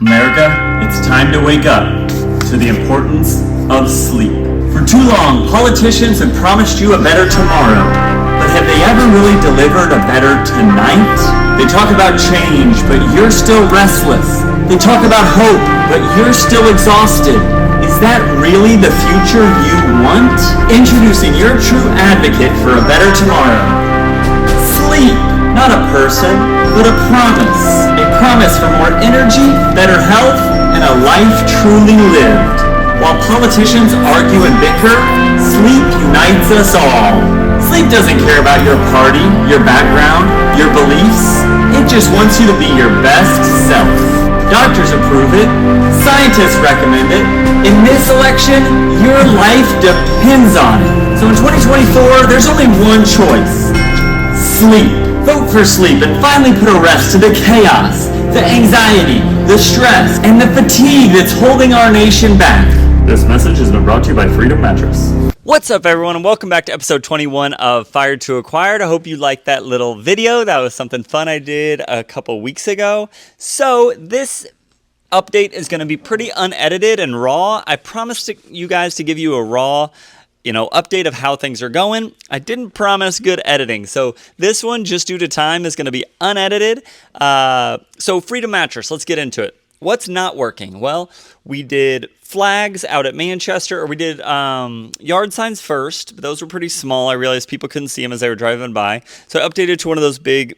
America, it's time to wake up to the importance of sleep. For too long, politicians have promised you a better tomorrow, but have they ever really delivered a better tonight? They talk about change, but you're still restless. They talk about hope, but you're still exhausted. Is that really the future you want? Introducing your true advocate for a better tomorrow. Sleep, not a person, but a promise. A promise for more energy, better health, and a life truly lived. While politicians argue and bicker, sleep unites us all. Sleep doesn't care about your party, your background, your beliefs. It just wants you to be your best self. Doctors approve it. Scientists recommend it. In this election, your life depends on it. So in 2024, there's only one choice. Sleep. Vote for sleep and finally put a rest to the chaos, the anxiety, the stress, and the fatigue that's holding our nation back. This message has been brought to you by Freedom Mattress. What's up, everyone, and welcome back to episode 21 of Fired to Acquired. I hope you liked that little video. That was something fun I did a couple weeks ago. So this update is going to be pretty unedited and raw. I promised you guys to give you a raw update of how things are going. I didn't promise good editing. So this one, just due to time, is going to be unedited. So Freedom Mattress, let's get into it. What's not working? Well, we did flags out at Manchester, or we did yard signs first, but those were pretty small. I realized people couldn't see them as they were driving by. So I updated to one of those big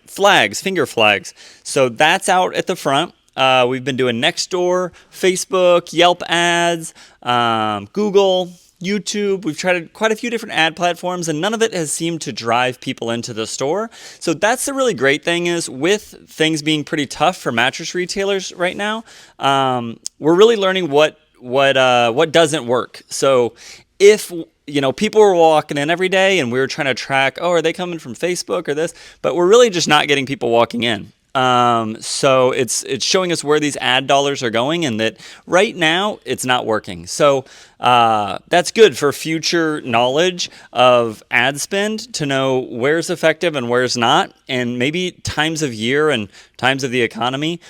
flags, finger flags. So that's out at the front. We've been doing Nextdoor, Facebook, Yelp ads, Google, YouTube. We've tried quite a few different ad platforms, and none of it has seemed to drive people into the store. So that's the really great thing, is with things being pretty tough for mattress retailers right now, we're really learning what doesn't work. So if people were walking in every day and we were trying to track, are they coming from Facebook or this? But we're really just not getting people walking in. So it's showing us where these ad dollars are going, and that right now it's not working. So that's good for future knowledge of ad spend, to know where's effective and where's not, and maybe times of year and times of the economy,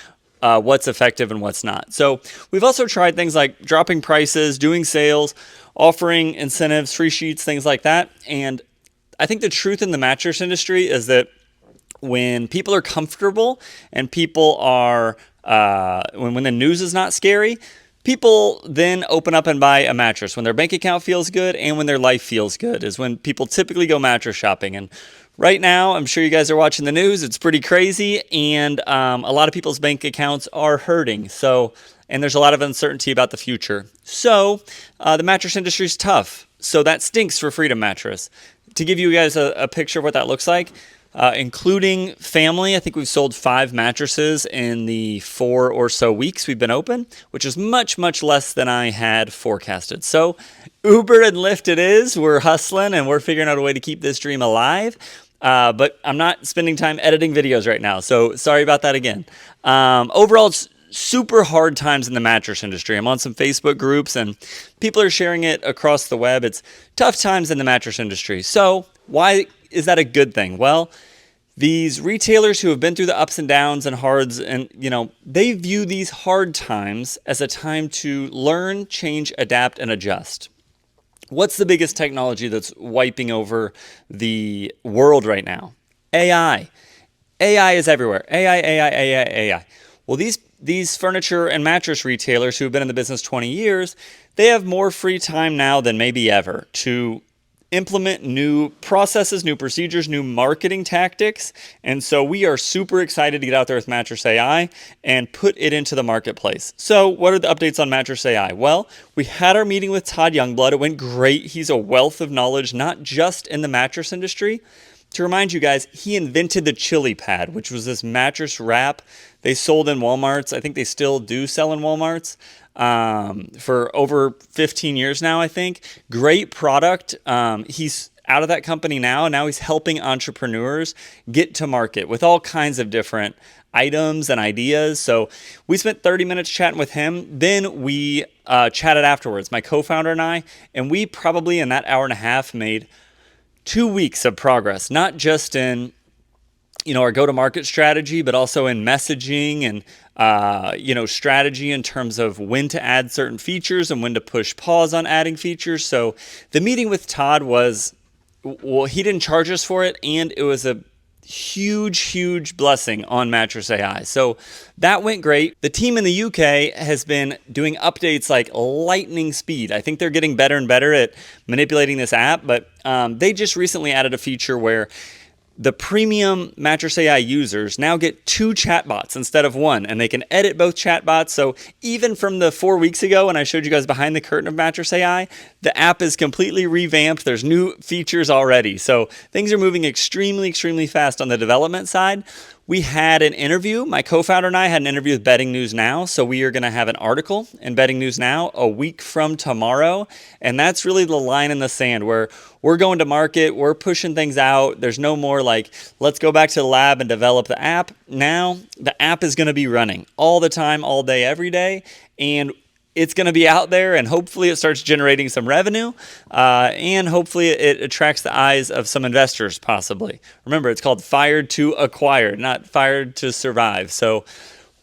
what's effective and what's not. So we've also tried things like dropping prices, doing sales, offering incentives, free sheets, things like that. And I think the truth in the mattress industry is that when people are comfortable and people are, when the news is not scary, people then open up and buy a mattress. When their bank account feels good and when their life feels good is when people typically go mattress shopping. And right now, I'm sure you guys are watching the news. It's pretty crazy, and a lot of people's bank accounts are hurting. And there's a lot of uncertainty about the future. So the mattress industry is tough. So that stinks for Freedom Mattress. To give you guys a picture of what that looks like, including family, I think we've sold 5 mattresses in the 4 or so weeks we've been open, which is much, much less than I had forecasted. So Uber and Lyft it is. We're hustling and we're figuring out a way to keep this dream alive. But I'm not spending time editing videos right now. So sorry about that again. Overall, it's super hard times in the mattress industry. I'm on some Facebook groups and people are sharing it across the web. It's tough times in the mattress industry. So why is that a good thing? Well, these retailers who have been through the ups and downs and hards, and they view these hard times as a time to learn, change, adapt, and adjust. What's the biggest technology that's wiping over the world right now? AI. AI is everywhere. AI. Well, these furniture and mattress retailers who have been in the business 20 years, they have more free time now than maybe ever to implement new processes, new procedures, new marketing tactics. And so we are super excited to get out there with MattressAI and put it into the marketplace. So what are the updates on MattressAI? Well, we had our meeting with Todd Youngblood. It went great. He's a wealth of knowledge, not just in the mattress industry. To remind you guys, he invented the Chili Pad, which was this mattress wrap they sold in Walmarts. I think they still do sell in Walmarts for over 15 years now, I think. Great product. He's out of that company now, and now he's helping entrepreneurs get to market with all kinds of different items and ideas. So we spent 30 minutes chatting with him. Then we chatted afterwards, my co-founder and we probably in that hour and a half made 2 weeks of progress, not just in our go-to-market strategy, but also in messaging and strategy in terms of when to add certain features and when to push pause on adding features. So the meeting with Todd was, well, he didn't charge us for it, and it was a huge blessing on MattressAI. So that went great. The team in the UK has been doing updates like lightning speed. I think they're getting better and better at manipulating this app, but they just recently added a feature where the premium MattressAI users now get 2 chatbots instead of 1, and they can edit both chatbots. So even from the 4 weeks ago when I showed you guys behind the curtain of MattressAI, the app is completely revamped. There's new features already. So things are moving extremely fast on the development side. We had an interview. My co-founder and I had an interview with Betting News Now. So we are going to have an article in Betting News Now a week from tomorrow. And that's really the line in the sand where we're going to market. We're pushing things out. There's no more like, let's go back to the lab and develop the app. Now the app is going to be running all the time, all day, every day. And it's going to be out there, and hopefully it starts generating some revenue, and hopefully it attracts the eyes of some investors, possibly. Remember, it's called Fired to Acquire, not Fired to Survive. So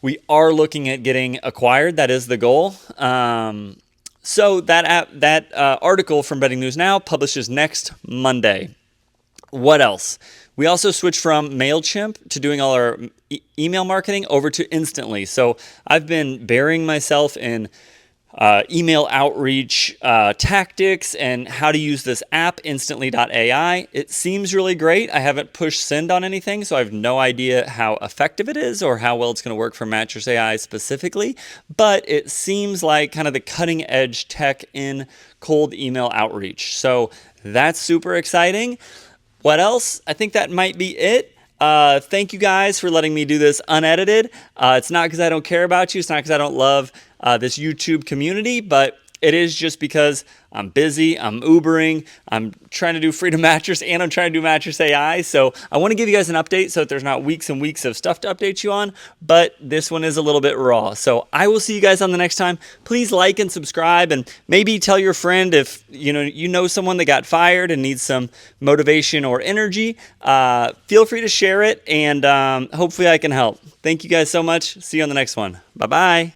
we are looking at getting acquired. That is the goal. So that article from Betting News Now publishes next Monday. What else? We also switched from MailChimp to doing all our email marketing over to Instantly. So I've been burying myself in email outreach tactics and how to use this app, Instantly.ai. It seems really great. I haven't pushed send on anything, so I have no idea how effective it is or how well it's going to work for MattressAI specifically, but it seems like kind of the cutting edge tech in cold email outreach. So that's super exciting. What else? I think that might be it. Thank you guys for letting me do this unedited. It's not because I don't care about you. It's not because I don't love this YouTube community, but it is just because I'm busy, I'm Ubering, I'm trying to do Freedom Mattress, and I'm trying to do MattressAI. So I want to give you guys an update so that there's not weeks and weeks of stuff to update you on, but this one is a little bit raw. So I will see you guys on the next time. Please like and subscribe, and maybe tell your friend if you know someone that got fired and needs some motivation or energy. Feel free to share it, and hopefully I can help. Thank you guys so much. See you on the next one. Bye-bye.